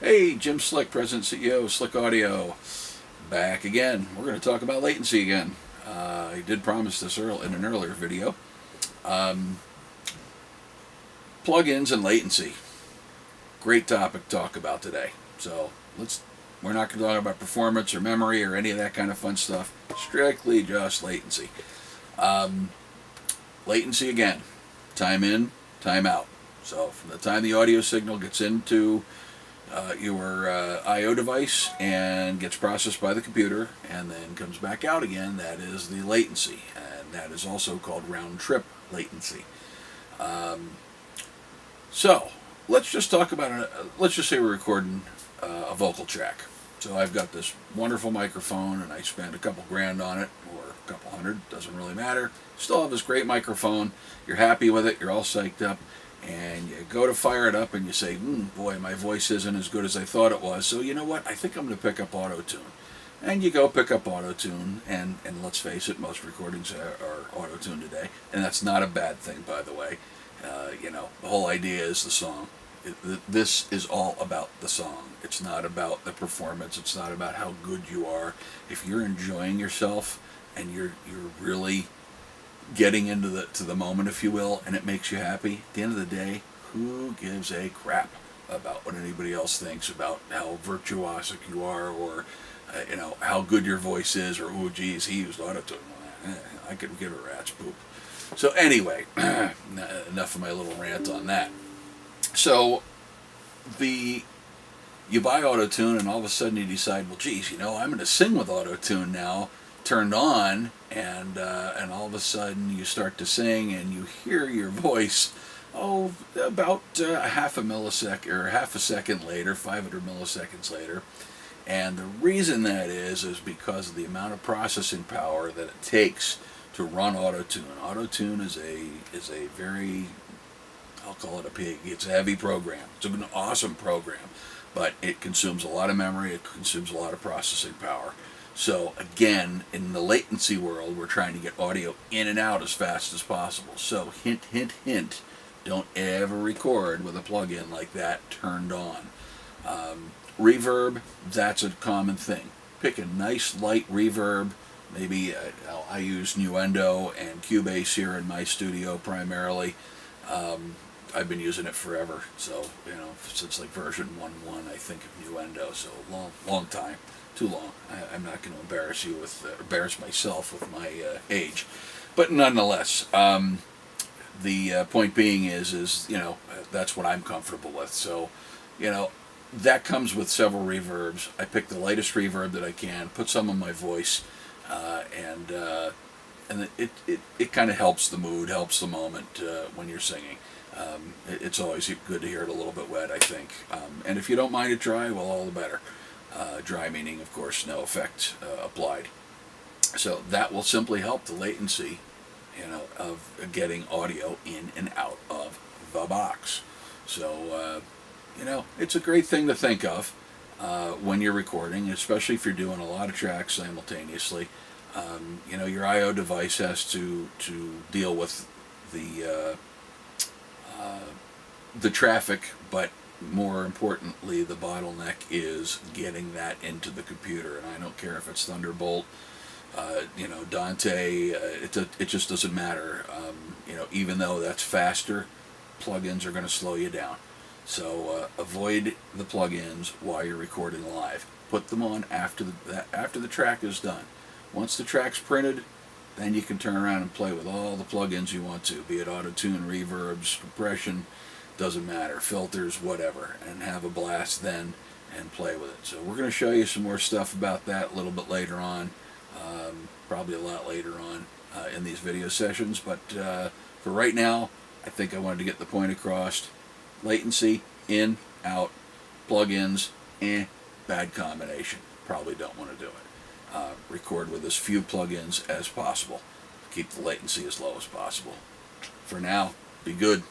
Hey, Jim Slick, President CEO, Slick Audio, back again. We're going to talk about latency again. I did promise this in an earlier video. Um, Plugins and latency. Great topic to talk about today. So we're not going to talk about performance or memory or any of that kind of fun stuff. Strictly just latency. Um, Latency again. Time in, time out. So from the time the audio signal gets into your I/O device and gets processed by the computer and then comes back out again, that is the latency, and that is also called round trip latency. Um, so let's just talk about let's just say we're recording a vocal track. So I've got this wonderful microphone and I spent a couple grand on it, or a couple hundred, doesn't really matter. Still have this great microphone. You're happy with it, you're all psyched up, and you go to fire it up and you say, boy, my voice isn't as good as I thought it was, so you know what, I think I'm going to pick up auto-tune. And you go pick up auto-tune, and let's face it, most recordings are auto-tune today, and that's not a bad thing, by the way. The whole idea is the song. This is all about the song. It's not about the performance. It's not about how good you are. If you're enjoying yourself and you're really getting into the moment, if you will, and it makes you happy, at the end of the day, who gives a crap about what anybody else thinks about how virtuosic you are, or how good your voice is, or oh geez, he used autotune. I could give a rat's poop. So anyway, enough of my little rant on that. So you buy autotune and all of a sudden you decide, well geez, I'm going to sing with autotune now turned on, and all of a sudden you start to sing and you hear your voice about half a millisecond or half a second later, 500 milliseconds later. And the reason that is because of the amount of processing power that it takes to run autotune. Autotune is a very, I'll call it a pig. It's a heavy program. It's an awesome program, but it consumes a lot of memory. It consumes a lot of processing power. So again, in the latency world, we're trying to get audio in and out as fast as possible. So hint, hint, hint, don't ever record with a plugin like that turned on. Reverb, that's a common thing. Pick a nice light reverb. Maybe I use Nuendo and Cubase here in my studio primarily. I've been using it forever, so since like version 1.1, I think, of Nuendo. So long time, too long. I'm not going to embarrass myself with my age, but nonetheless, the point being is that's what I'm comfortable with. So that comes with several reverbs. I pick the lightest reverb that I can, put some on my voice, and it kind of helps the mood, helps the moment when you're singing. It's always good to hear it a little bit wet, I think. And if you don't mind it dry, well, all the better. Dry meaning, of course, no effect applied. So that will simply help the latency, of getting audio in and out of the box. So, it's a great thing to think of when you're recording, especially if you're doing a lot of tracks simultaneously. Your I/O device has to deal with the traffic, but more importantly, the bottleneck is getting that into the computer. And I don't care if it's Thunderbolt, Dante, it just doesn't matter. Even though that's faster, plugins are going to slow you down. So avoid the plugins while you're recording live. Put them on after the track is done. Once the track's printed, then you can turn around and play with all the plugins you want to, be it auto-tune, reverbs, compression, doesn't matter, filters, whatever, and have a blast then and play with it. So we're going to show you some more stuff about that a little bit later on, probably a lot later on in these video sessions, but for right now, I think I wanted to get the point across. Latency, in, out, plugins, bad combination. Probably don't want to do it. Record with as few plugins as possible. Keep the latency as low as possible. For now, be good.